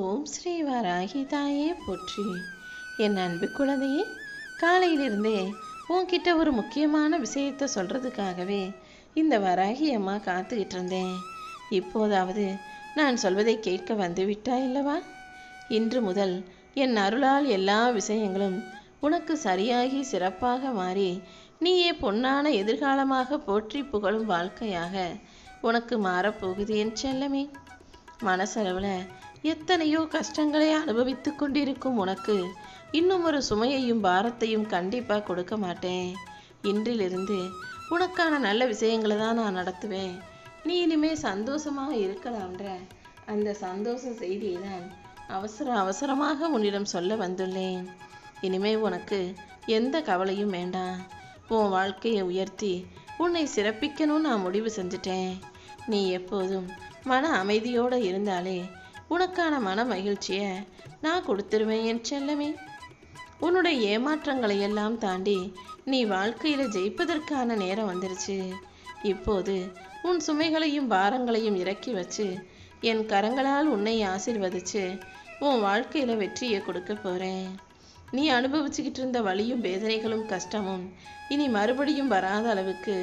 ஓம் ஸ்ரீ வராகி தாயே போற்றி. என் அன்பு குழந்தையே, காலையிலிருந்தே உன்கிட்ட ஒரு முக்கியமான விஷயத்தை சொல்கிறதுக்காகவே இந்த வராகி அம்மா காத்துக்கிட்டு இருந்தேன். இப்போதாவது நான் சொல்வதை கேட்க வந்து விட்டாய் அல்லவா? இன்று முதல் என் அருளால் எல்லா விஷயங்களும் உனக்கு சரியாகி சிறப்பாக மாறி நீயே பொன்னான எதிர்காலமாக போற்றி புகழும் வாழ்க்கையாக உனக்கு மாறப்போகுது என் செல்லமே. மனசளவில் எத்தனையோ கஷ்டங்களை அனுபவித்து கொண்டிருக்கும் உனக்கு இன்னும் ஒரு சுமையையும் பாரத்தையும் கண்டிப்பாக கொடுக்க மாட்டேன். இன்றிலிருந்து உனக்கான நல்ல விஷயங்களை தான் நான் நடத்துவேன். நீ இனிமேல் சந்தோஷமாக இருக்கலாம்ன்ற அந்த சந்தோஷ செய்தியை தான் அவசரமாக உன்னிடம் சொல்ல வந்துள்ளேன். இனிமே உனக்கு எந்த கவலையும் வேண்டாம். உன் வாழ்க்கையை உயர்த்தி உன்னை சிறப்பிக்கணும்னு நான் முடிவு செஞ்சுட்டேன். நீ எப்போதும் மன அமைதியோடு இருந்தாலே உனக்கான மன மகிழ்ச்சியை நான் கொடுத்துருவேன் என் செல்லமே. உன்னுடைய ஏமாற்றங்களை எல்லாம் தாண்டி நீ வாழ்க்கையில் ஜெயிப்பதற்கான நேரம் வந்துருச்சு. இப்போது உன் சுமைகளையும் பாரங்களையும் இறக்கி வச்சு என் கரங்களால் உன்னை ஆசீர்வதிச்சு உன் வாழ்க்கையில் வெற்றியை கொடுக்க போகிறேன். நீ அனுபவிச்சுக்கிட்டு இருந்த வலியும் வேதனைகளும் கஷ்டமும் இனி மறுபடியும் வராத அளவுக்கு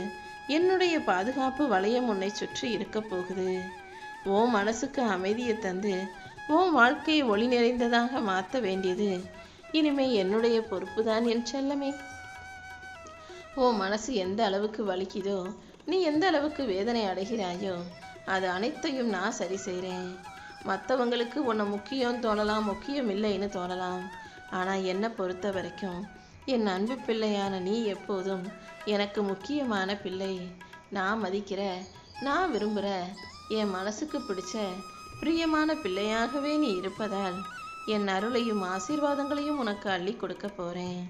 என்னுடைய பாதுகாப்பு வளையம் உன்னை சுற்றி இருக்க போகுது. உன் மனசுக்கு அமைதியை தந்து உன் வாழ்க்கையை ஒளி நிறைந்ததாக மாற்ற வேண்டியது இனிமே என்னுடைய பொறுப்பு தான் என் செல்லமே. உன் மனசு எந்த அளவுக்கு வலிக்குதோ, நீ எந்த அளவுக்கு வேதனை அடைகிறாயோ, அது அனைத்தையும் நான் சரி செய்கிறேன். மற்றவங்களுக்கு உன்னை முக்கியம் தோணலாம், முக்கியம் இல்லைன்னு தோணலாம். ஆனால் என்னை பொறுத்த வரைக்கும் என் அன்பு பிள்ளையான நீ எப்போதும் எனக்கு முக்கியமான பிள்ளை. நான் மதிக்கிற, நான் விரும்புகிற, என் மனசுக்கு பிடிச்ச பிரியமான பிள்ளையாகவே நீ இருப்பதால் என் அருளையும் ஆசீர்வாதங்களையும் உனக்கு அள்ளி கொடுக்க போகிறேன்.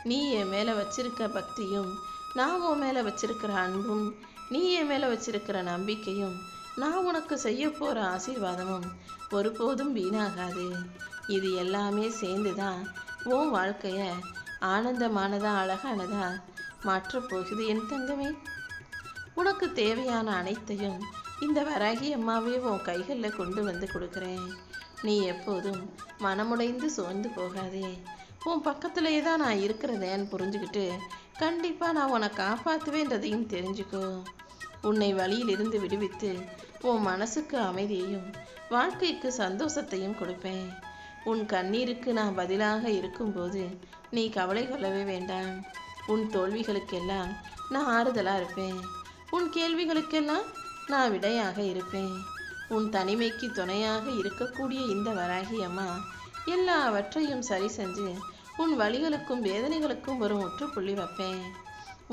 நீ என் மேலே வச்சிருக்க பக்தியும், நான் உன் மேலே வச்சிருக்கிற அன்பும், நீ என் மேலே வச்சிருக்கிற நம்பிக்கையும், நான் உனக்கு செய்ய போகிற ஆசீர்வாதமும் ஒருபோதும் வீணாகாது. இது எல்லாமே சேர்ந்து தான் உன் வாழ்க்கையை ஆனந்தமானதா அழகானதா மாற்றப் போகுது என் தங்கமே. உனக்கு தேவையான அனைத்தையும் இந்த வராகி அம்மாவே உன் கைகளில் கொண்டு வந்து கொடுக்குறேன். நீ எப்போதும் மனமுடைந்து சோர்ந்து போகாதே. உன் பக்கத்துலேயே தான் நான் இருக்கிறதேன்னு புரிஞ்சுக்கிட்டு கண்டிப்பாக நான் உன்னை காப்பாற்றுவேன்றதையும் தெரிஞ்சுக்கோ. உன்னை வழியிலிருந்து விடுவித்து உன் மனசுக்கு அமைதியையும் வாழ்க்கைக்கு சந்தோஷத்தையும் கொடுப்பேன். உன் கண்ணீருக்கு நான் பதிலாக இருக்கும்போது நீ கவலை கொள்ளவே வேண்டாம். உன் தோல்விகளுக்கெல்லாம் நான் ஆறுதலாக இருப்பேன். உன் கேள்விகளுக்கெல்லாம் நான் விடையாக இருப்பேன். உன் தனிமைக்கு துணையாக இருக்கக்கூடிய இந்த வராகி அம்மா எல்லாவற்றையும் சரி செஞ்சு உன் வலிகளுக்கும் வேதனைகளுக்கும் ஒரு முற்றுப்புள்ளி வைப்பேன்.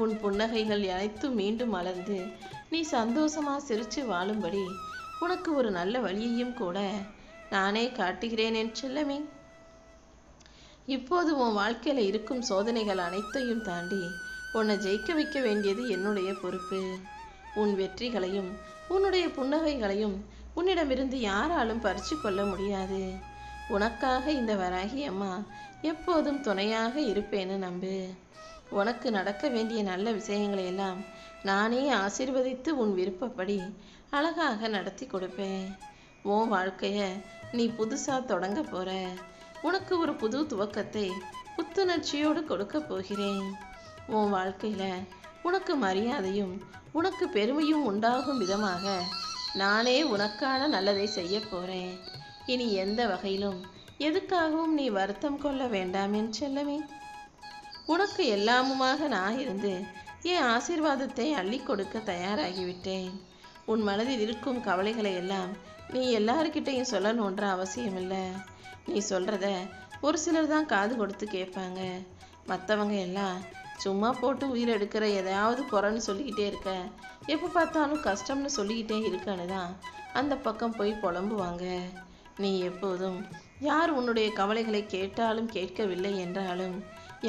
உன் புன்னகைகள் அனைத்தும் மீண்டும் மலர்ந்து நீ சந்தோஷமாக சிரித்து வாழும்படி உனக்கு ஒரு நல்ல வழியையும் கூட நானே காட்டுகிறேன் என் செல்லமே. இப்போது உன் வாழ்க்கையில் இருக்கும் சோதனைகள் அனைத்தையும் தாண்டி உன்னை ஜெயிக்க வைக்க வேண்டியது என்னுடைய பொறுப்பு. உன் வெற்றிகளையும் உன்னுடைய புன்னகைகளையும் உன்னிடமிருந்து யாராலும் பறித்து கொள்ள முடியாது. உனக்காக இந்த வராகி அம்மா எப்போதும் துணையாக இருப்பேன்னு நம்பு. உனக்கு நடக்க வேண்டிய நல்ல விஷயங்களை எல்லாம் நானே ஆசீர்வதித்து உன் விருப்பப்படி அழகாக நடத்தி கொடுப்பேன். உன் வாழ்க்கையை நீ புதுசாக தொடங்க போகிற. உனக்கு ஒரு புது துவக்கத்தை புத்துணர்ச்சியோடு கொடுக்க போகிறேன். உன் வாழ்க்கையில் உனக்கு மரியாதையும் உனக்கு பெருமையும் உண்டாகும் விதமாக நானே உனக்கான நல்லதை செய்ய போகிறேன். இனி எந்த வகையிலும் எதுக்காகவும் நீ வருத்தம் கொள்ள வேண்டாம் என் செல்லமே. உனக்கு எல்லாமுமாக நான் இருந்து என் ஆசீர்வாதத்தை அள்ளி கொடுக்க தயாராகிவிட்டேன். உன் மனதில் இருக்கும் கவலைகளை எல்லாம் நீ எல்லார்கிட்டையும் சொல்லணுன்ற அவசியம் இல்லை. நீ சொல்கிறத ஒரு சிலர் தான் காது கொடுத்து கேட்பாங்க. மற்றவங்க எல்லாம் சும்மா போட்டு உயிரெடுக்கிற எதையாவது குறைன்னு சொல்லிக்கிட்டே இருக்க, எப்போ பார்த்தாலும் கஷ்டம்னு சொல்லிக்கிட்டே இருக்கன்னு தான் அந்த பக்கம் போய் புலம்புவாங்க. நீ எப்போதும் யார் உன்னுடைய கவலைகளை கேட்டாலும் கேட்கவில்லை என்றாலும்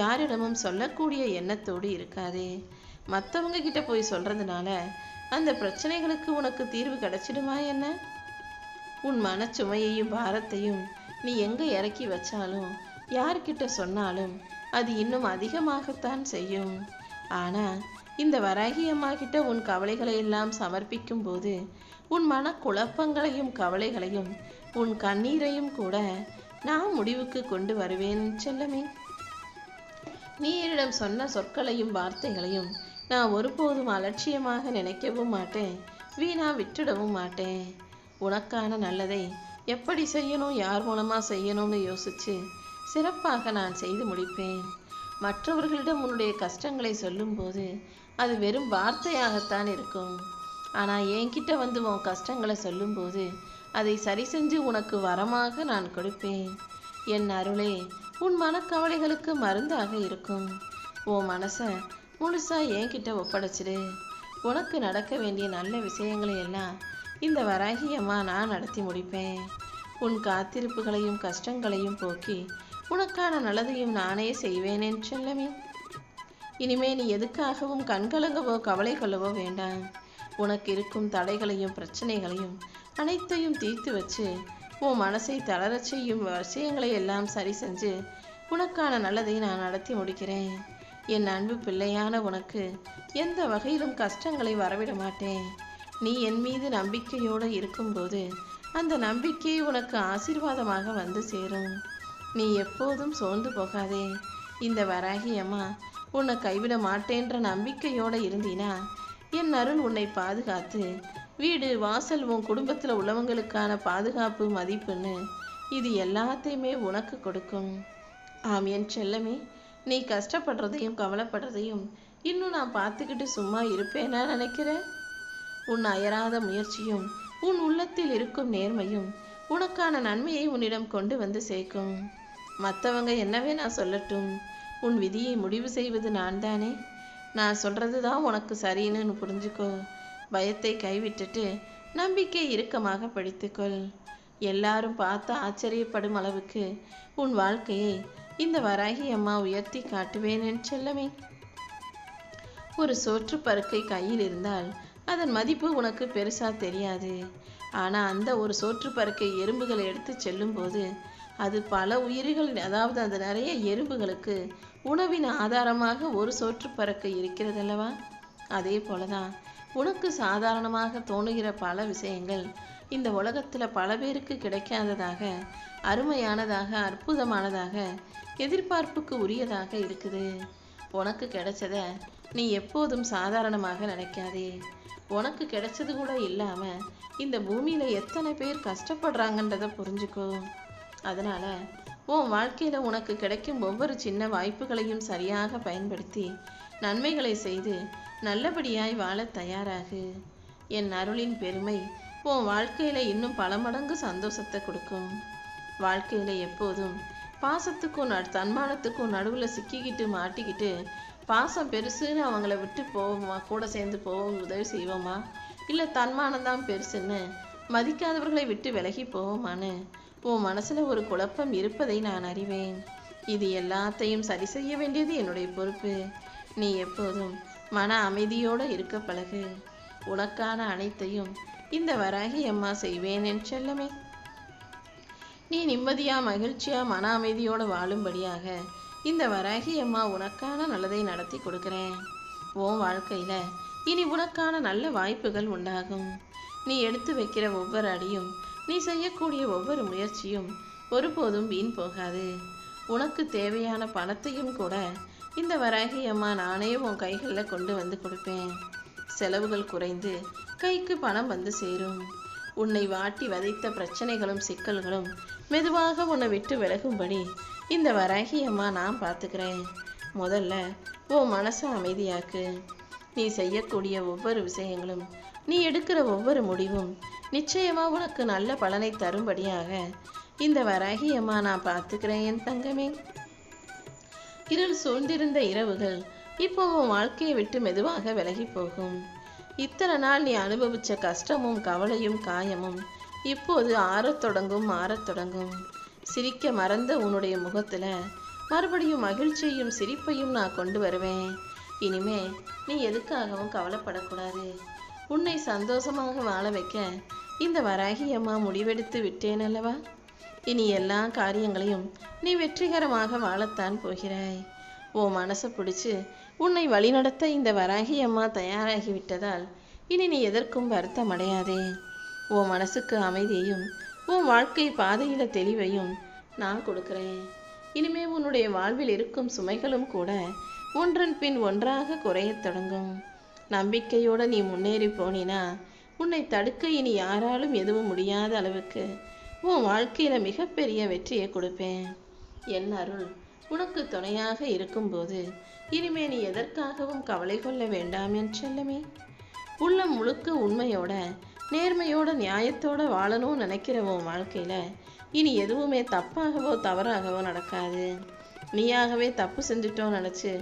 யாரிடமும் சொல்லக்கூடிய எண்ணத்தோடு இருக்காதே. மற்றவங்க கிட்ட போய் சொல்கிறதுனால அந்த பிரச்சனைகளுக்கு உனக்கு தீர்வு கிடைச்சிடுமா என்ன? உன் மனச்சுமையையும் பாரத்தையும் நீ எங்கே இறக்கி வச்சாலும் யார்கிட்ட சொன்னாலும் அது இன்னும் அதிகமாகத்தான் செய்யும். ஆனால் இந்த வராகி அம்மா கிட்ட உன் கவலைகளை எல்லாம் சமர்ப்பிக்கும் போது உன் மன குழப்பங்களையும் கவலைகளையும் உன் கண்ணீரையும் கூட நான் முடிவுக்கு கொண்டு வருவேன் செல்லமே. நீ என்னிடம் சொன்ன சொற்களையும் வார்த்தைகளையும் நான் ஒருபோதும் அலட்சியமாக நினைக்கவும் மாட்டேன், வீணா விட்டுடவும் மாட்டேன். உனக்கான நல்லதை எப்படி செய்யணும், யார் மூலமாக செய்யணும்னு யோசிச்சு சிறப்பாக நான் செய்து முடிப்பேன். மற்றவர்களிடம் உன்னுடைய கஷ்டங்களை சொல்லும்போது அது வெறும் வார்த்தையாகத்தான் இருக்கும். ஆனால் என்கிட்ட வந்து உன் கஷ்டங்களை சொல்லும்போது அதை சரி செஞ்சு உனக்கு வரமாக நான் கொடுப்பேன். என் அருளே உன் மனக்கவலைகளுக்கு மருந்தாக இருக்கும். உன் மனசை முழுசா என்கிட்ட ஒப்படைச்சிடு. உனக்கு நடக்க வேண்டிய நல்ல விஷயங்களை எல்லாம் இந்த வராகி அம்மா நான் நடத்தி முடிப்பேன். உன் காத்திருப்புகளையும் கஷ்டங்களையும் போக்கி உனக்கான நல்லதையும் நானே செய்வேனேன் செல்லமே. இனிமே நீ எதுக்காகவும் கண்கலங்கவோ கவலை கொள்ளவோ வேண்டாம். உனக்கு இருக்கும் தடைகளையும் பிரச்சனைகளையும் அனைத்தையும் தீர்த்து வச்சு உன் மனசை தளரச் செய்யும் விஷயங்களை எல்லாம் சரி செஞ்சு உனக்கான நல்லதை நான் நடத்தி முடிக்கிறேன். என் அன்பு பிள்ளையான உனக்கு எந்த வகையிலும் கஷ்டங்களை வரவிட மாட்டேன். நீ என் மீது நம்பிக்கையோடு இருக்கும்போது அந்த நம்பிக்கை உனக்கு ஆசீர்வாதமாக வந்து சேரும். நீ எப்போதும் சோர்ந்து போகாதே. இந்த வராகி அம்மா உன்னை கைவிட மாட்டேன்ற நம்பிக்கையோடு இருந்தீனா என் அருள் உன்னை பாதுகாத்து வீடு வாசல் உன் குடும்பத்தில் உள்ளவங்களுக்கான பாதுகாப்பு மதிப்புன்னு இது எல்லாத்தையுமே உனக்கு கொடுக்கும். ஆம் என் செல்லமே, நீ கஷ்டப்படுறதையும் கவலைப்படுறதையும் இன்னும் நான் பார்த்துக்கிட்டு சும்மா இருப்பேனா நினைக்கிற? உன் அயராத முயற்சியும் உன் உள்ளத்தில் இருக்கும் நேர்மையும் உனக்கான நன்மையை உன்னிடம் கொண்டு வந்து சேர்க்கும். மற்றவங்க என்னவே நான் சொல்லட்டும், உன் விதியை முடிவு செய்வது நான் தானே. நான் சொல்றது தான் உனக்கு சரின்னு புரிஞ்சுக்கோ. பயத்தை கைவிட்டுட்டு நம்பிக்கை இறுக்கமாக படித்துக்கொள். எல்லாரும் பார்த்து ஆச்சரியப்படும் அளவுக்கு உன் வாழ்க்கையை இந்த வராகி அம்மா உயர்த்தி காட்டுவேன் என் செல்லமே. ஒரு சோற்று பருக்கை கையில் இருந்தால் அதன் மதிப்பு உனக்கு பெருசா தெரியாது. ஆனா அந்த ஒரு சோற்று பருக்கை எறும்புகளை எடுத்து செல்லும் போது அது பல உயிர்கள், அதாவது அது நிறைய எறும்புகளுக்கு உணவின் ஆதாரமாக ஒரு சோற்று பருக்கை இருக்கிறதல்லவா? அதே போலதான் உனக்கு சாதாரணமாக தோணுகிற பல விஷயங்கள் இந்த உலகத்துல பல பேருக்கு கிடைக்காததாக, அருமையானதாக, அற்புதமானதாக, எதிர்பார்ப்புக்கு உரியதாக இருக்குது. உனக்கு கிடைச்சத நீ எப்போதும் சாதாரணமாக நினைக்காதே. உனக்கு கிடைச்சது கூட இல்லாம இந்த பூமியில எத்தனை பேர் கஷ்டப்படுறாங்கன்றத புரிஞ்சுக்கோ. அதனால உன் வாழ்க்கையில உனக்கு கிடைக்கும் ஒவ்வொரு சின்ன வாய்ப்புகளையும் சரியாக பயன்படுத்தி நன்மைகளை செய்து நல்லபடியாய் வாழ தயாராகு. என் அருளின் பெருமை உன் வாழ்க்கையில இன்னும் பல மடங்கு சந்தோஷத்தை கொடுக்கும். வாழ்க்கையில எப்போதும் பாசத்துக்கும் தன்மானத்துக்கும் நடுவில் சிக்கிக்கிட்டு மாட்டிக்கிட்டு பாசம் பெருசுன்னு அவங்கள விட்டு போவோமா, கூட சேர்ந்து போவோம், உதவி செய்வோமா, இல்லை தன்மானம்தான் பெருசுன்னு மதிக்காதவர்களை விட்டு விலகி போவோமான்னு உன் மனசுல ஒரு குழப்பம் இருப்பதை நான் அறிவேன். இது எல்லாத்தையும் சரி செய்ய வேண்டியது என்னுடைய பொறுப்பு. நீ எப்போதும் மன அமைதியோடு இருக்க பழகு. உனக்கான அனைத்தையும் இந்த வராகி அம்மா செய்வேன் என் செல்லமே. நீ நிம்மதியா மகிழ்ச்சியா மன அமைதியோடு வாழும்படியாக இந்த வராகி அம்மா உனக்கான நல்லதை நடத்தி கொடுக்கிறேன். உன் வாழ்க்கையில இனி உனக்கான நல்ல வாய்ப்புகள் உண்டாகும். நீ எடுத்து வைக்கிற ஒவ்வொரு அடியும், நீ செய்யக்கூடிய ஒவ்வொரு முயற்சியும் ஒருபோதும் வீண் போகாது. உனக்கு தேவையான பணத்தையும் கூட இந்த வராகி அம்மா நானே உன் கைகளில் கொண்டு வந்து கொடுப்பேன். செலவுகள் குறைந்து கைக்கு பணம் வந்து சேரும். உன்னை வாட்டி வதைத்த பிரச்சனைகளும் சிக்கல்களும் மெதுவாக உன்னை விட்டு விலகும்படி இந்த வராகி அம்மா நான் பார்த்துக்கிறேன். முதல்ல உன் மனசை அமைதியாக்கு. நீ செய்யக்கூடிய ஒவ்வொரு விஷயங்களும், நீ எடுக்கிற ஒவ்வொரு முடிவும் நிச்சயமா உனக்கு நல்ல பலனை தரும்படியாக இந்த வராகி அம்மா நான் பார்த்துக்கிறேன் என் தங்கமே. இருள் சூழ்ந்திருந்த இரவுகள் இப்போ உன் வாழ்க்கையை விட்டு மெதுவாக விலகி போகும். இத்தனை நாள் நீ அனுபவிச்ச கஷ்டமும் கவலையும் காயமும் இப்போது ஆறத் தொடங்கும். சிரிக்க மறந்த உன்னுடைய முகத்துல மறுபடியும் மகிழ்ச்சியையும் சிரிப்பையும் நான் கொண்டு வருவேன். இனிமே நீ எதுக்காகவும் கவலைப்படக்கூடாது. உன்னை சந்தோஷமாக வாழ வைக்க இந்த வராகி அம்மா முடிவெடுத்து விட்டேன் அல்லவா? இனி எல்லா காரியங்களையும் நீ வெற்றிகரமாக வாழத்தான் போகிறாய். உன் மனசை பிடிச்சு உன்னை வழிநடத்த இந்த வராகி அம்மா தயாராகி விட்டதால் இனி நீ எதற்கும் வருத்தம் அடையாதே. உன் மனசுக்கு அமைதியையும் உன் வாழ்க்கை பாதையில தெளிவையும் நான் கொடுக்கிறேன். இனிமே உன்னுடைய வாழ்வில் இருக்கும் சுமைகளும் கூட ஒன்றன் பின் ஒன்றாக குறையத் தொடங்கும். நம்பிக்கையோட நீ முன்னேறி போனினா உன்னை தடுக்க இனி யாராலும் எதுவும் முடியாத அளவுக்கு உன் வாழ்க்கையில மிகப்பெரிய வெற்றியை கொடுப்பேன். என் அருள் உனக்கு துணையாக இருக்கும்போது இனிமே நீ எதற்காகவும் கவலை கொள்ள வேண்டாம் என் செல்லமே. உள்ளம் முழுக்க உண்மையோட நேர்மையோட நியாயத்தோட வாழணும்னு நினைக்கிற உன் வாழ்க்கையில இனி எதுவுமே தப்பாகவோ தவறாகவோ நடக்காது. நீயாகவே தப்பு செஞ்சுட்டோன்னு நினைச்சு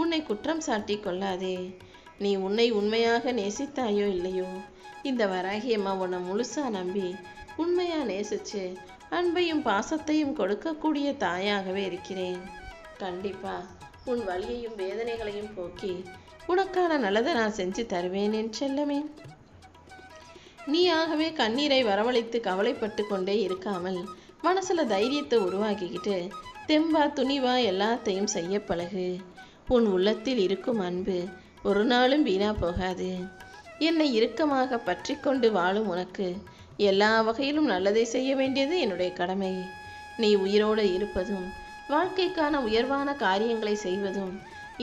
உன்னை குற்றம் சாட்டி கொள்ளாதே. நீ உன்னை உண்மையாக நேசித்தாயோ இல்லையோ, இந்த வராகியம்மா உன்னை முழுசா நம்பி உண்மையா நேசிச்சு அன்பையும் பாசத்தையும் கொடுக்கக்கூடிய தாயாகவே இருக்கிறேன். கண்டிப்பா உன் வலியையும் வேதனைகளையும் போக்கி உனக்கான நல்லதை நான் செஞ்சு தருவேன் என் செல்லமே. நீயாகவே கண்ணீரை வரவழைத்து கவலைப்பட்டு கொண்டே இருக்காமல் மனசுல தைரியத்தை உருவாக்கிக்கிட்டு தெம்பா துணிவா எல்லாத்தையும் செய்ய பழகு. உன் உள்ளத்தில் இருக்கும் அன்பு ஒரு நாளும் வீணா போகாது. என்னை இறுக்கமாக பற்றி கொண்டு வாழும் உனக்கு எல்லா வகையிலும் நல்லதை செய்ய வேண்டியது என்னுடைய கடமை. நீ உயிரோடு இருப்பதும் வாழ்க்கைக்கான உயர்வான காரியங்களை செய்வதும்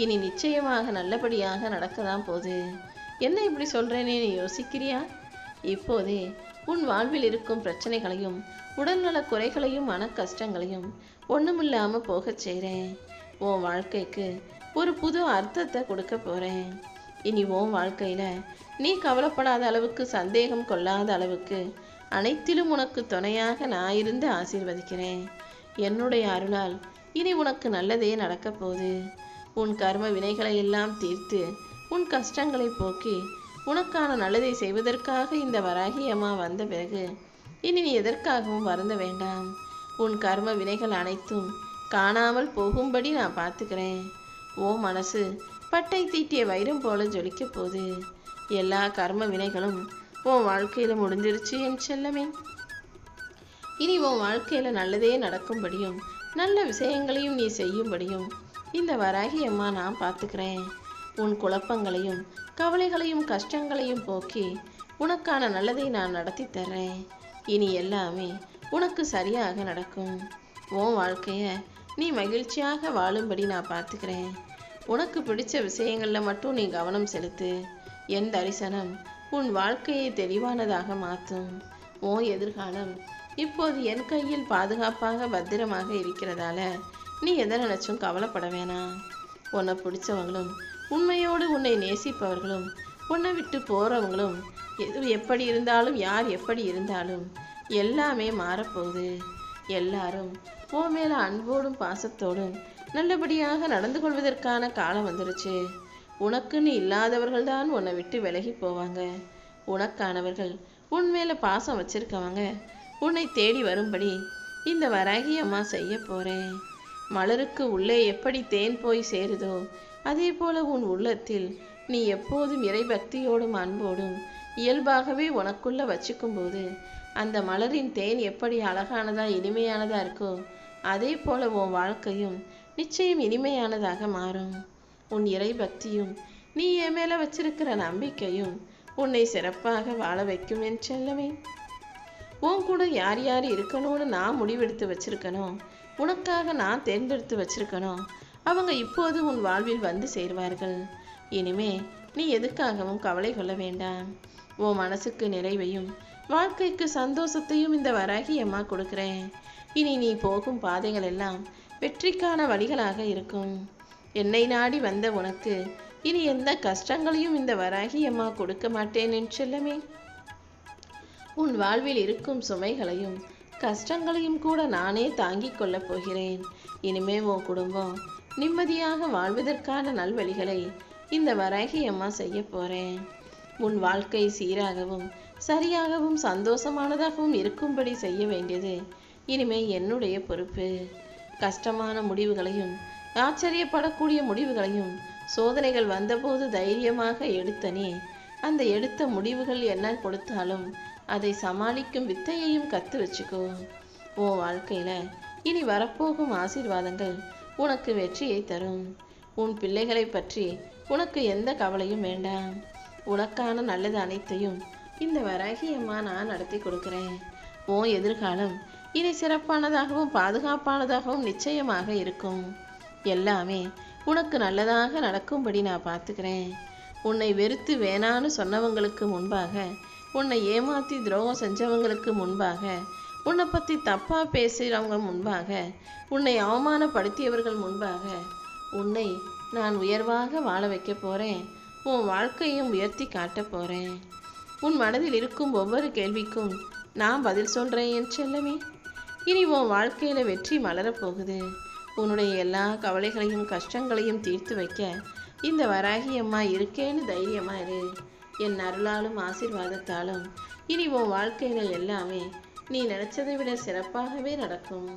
இனி நிச்சயமாக நல்லபடியாக நடக்கதான் போகுது. என்ன இப்படி சொல்றேனே நீ யோசிக்கிறியா? இப்போதே உன் வாழ்வில் இருக்கும் பிரச்சனைகளையும் உடல்நல குறைகளையும் மன கஷ்டங்களையும் ஒண்ணுமில்லாம போகச் செய்கிறேன். உன் வாழ்க்கைக்கு ஒரு புது அர்த்தத்தை கொடுக்க போறேன். இனி உன் வாழ்க்கையில நீ கவலைப்படாத அளவுக்கு, சந்தேகம் கொள்ளாத அளவுக்கு அனைத்திலும் உனக்கு துணையாக நான் இருந்து ஆசீர்வதிக்கிறேன். என்னுடைய அருளால் இனி உனக்கு நல்லதே நடக்க போகுது. உன் கர்ம வினைகளை எல்லாம் தீர்த்து உன் கஷ்டங்களை போக்கி உனக்கான நல்லதை செய்வதற்காக இந்த வராகி அம்மா வந்த பிறகு இனி நீ எதற்காகவும் வருந்த வேண்டாம். உன் கர்ம வினைகள் அனைத்தும் காணாமல் போகும்படி நான் பார்த்துக்கிறேன். ஓ மனசு பட்டை தீட்டிய வைரம் போல ஜொலிக்க போகுது. எல்லா கர்ம வினைகளும் உன் வாழ்க்கையில முடிஞ்சிருச்சு என் செல்லமே. இனி உன் வாழ்க்கையில நல்லதே நடக்கும்படியும் நல்ல விஷயங்களையும் நீ செய்யும்படியும் இந்த வராகி அம்மா நான் பார்த்துக்கிறேன். உன் குழப்பங்களையும் கவலைகளையும் கஷ்டங்களையும் போக்கி உனக்கான நல்லதை நான் நடத்தி தர்றேன். இனி எல்லாமே உனக்கு சரியாக நடக்கும். உன் வாழ்க்கைய நீ மகிழ்ச்சியாக வாழும்படி நான் பார்த்துக்கிறேன். உனக்கு பிடிச்ச விஷயங்கள்ல மட்டும் நீ கவனம் செலுத்து. என் தரிசனம் உன் வாழ்க்கையை தெளிவானதாக மாற்றும். உன் எதிர்காலம் இப்போது என் கையில் பாதுகாப்பாக பத்திரமாக இருக்கிறதால நீ எதை நினைச்சும் கவலைப்பட வேணாம். உன்னை பிடிச்சவங்களும் உண்மையோடு உன்னை நேசிப்பவர்களும் உன்னை விட்டு போறவங்களும் எது எப்படி இருந்தாலும் யார் எப்படி இருந்தாலும் எல்லாமே மாறப்போகுது. எல்லாரும் உன் மேல அன்போடும் பாசத்தோடும் நல்லபடியாக நடந்து கொள்வதற்கான காலம் வந்துருச்சு. உனக்குன்னு இல்லாதவர்கள் தான் உன்னை விட்டு விலகி போவாங்க. உனக்கானவர்கள் உன் மேல பாசம் வச்சிருக்கவங்க உன்னை தேடி வரும்படி இந்த வராகி அம்மா செய்ய போறேன். மலருக்கு உள்ளே எப்படி தேன் போய் சேருதோ அதே போல உன் உள்ளத்தில் நீ எப்போதும் இறை பக்தியோடும் அன்போடும் இயல்பாகவே உனக்குள்ள வச்சுக்கும் போது அந்த மலரின் தேன் எப்படி அழகானதா இனிமையானதா இருக்கோ அதே போல உன் வாழ்க்கையும் நிச்சயம் இனிமையானதாக மாறும். உன் இறை பக்தியும் நீ என் மேல வச்சிருக்கிற நம்பிக்கையும் உன்னை சிறப்பாக வாழ வைக்கும் என் செல்லமே. உன் கூட யார் யார் இருக்கணும்னு நான் முடிவெடுத்து வச்சிருக்கணும், உனக்காக நான் தேர்ந்தெடுத்து வச்சிருக்கணும், அவங்க இப்போது உன் வாழ்வில் வந்து சேர்வார்கள். இனிமே நீ எதுக்காகவும் கவலை கொள்ள வேண்டாம். உன் மனசுக்கு நிறைவையும் வாழ்க்கைக்கு சந்தோஷத்தையும் இந்த வராகி அம்மா கொடுக்கிறேன். இனி நீ போகும் பாதைகள் எல்லாம் வெற்றிக்கான வழிகளாக இருக்கும். என்னை நாடி வந்த உனக்கு இனி எந்த கஷ்டங்களையும் இந்த வராகி அம்மா கொடுக்க மாட்டேன் என் செல்லமே. உன் வாழ்வில் இருக்கும் சுமைகளையும் கஷ்டங்களையும் கூட நானே தாங்கிக் கொள்ளப் போகிறேன். இனிமே உன் குடும்பம் நிம்மதியாக வாழ்வதற்கான நல்வழிகளை இந்த வராகி அம்மா செய்ய போறேன். உன் வாழ்க்கை சீராகவும் சரியாகவும் சந்தோஷமானதாகவும் இருக்கும்படி செய்ய வேண்டியது இனிமே என்னுடைய பொறுப்பு. கஷ்டமான முடிவுகளையும் ஆச்சரியப்படக்கூடிய முடிவுகளையும் சோதனைகள் வந்தபோது தைரியமாக எடுத்தனே அந்த எடுத்த முடிவுகள் என்ன கொடுத்தாலும் அதை சமாளிக்கும் வித்தையையும் கத்து வச்சுக்கோ. உன் வாழ்க்கையில இனி வரப்போகும் ஆசீர்வாதங்கள் உனக்கு வெற்றியை தரும். உன் பிள்ளைகளை பற்றி உனக்கு எந்த கவலையும் வேண்டாம். உனக்கான நல்லது அனைத்தையும் இந்த வராகி அம்மா நான் நடத்தி கொடுக்கிறேன். உன் எதிர்காலம் இனி சிறப்பானதாகவும் பாதுகாப்பானதாகவும் நிச்சயமாக இருக்கும். எல்லாமே உனக்கு நல்லதாக நடக்கும்படி நான் பார்த்துக்கிறேன். உன்னை வெறுத்து வேணான்னு சொன்னவங்களுக்கு முன்பாக, உன்னை ஏமாற்றி துரோகம் செஞ்சவங்களுக்கு முன்பாக, உன்னை பற்றி தப்பாக பேசுகிறவங்க முன்பாக, உன்னை அவமானப்படுத்தியவர்கள் முன்பாக உன்னை நான் உயர்வாக வாழ வைக்க போகிறேன். உன் வாழ்க்கையும் உயர்த்தி காட்ட போகிறேன். உன் மனதில் இருக்கும் ஒவ்வொரு கேள்விக்கும் நான் பதில் சொல்கிறேன் என் செல்லமே. இனி உன் வாழ்க்கையில் வெற்றி மலரப்போகுது. உன்னுடைய எல்லா கவலைகளையும் கஷ்டங்களையும் தீர்த்து வைக்க இந்த வராகி அம்மா இருக்கேன்னு தைரியமா இரு. என் அருளாலும் ஆசீர்வாதத்தாலும் இனி உன் வாழ்க்கையில எல்லாமே நீ நினைச்சதை விட சிறப்பாகவே நடக்கும்.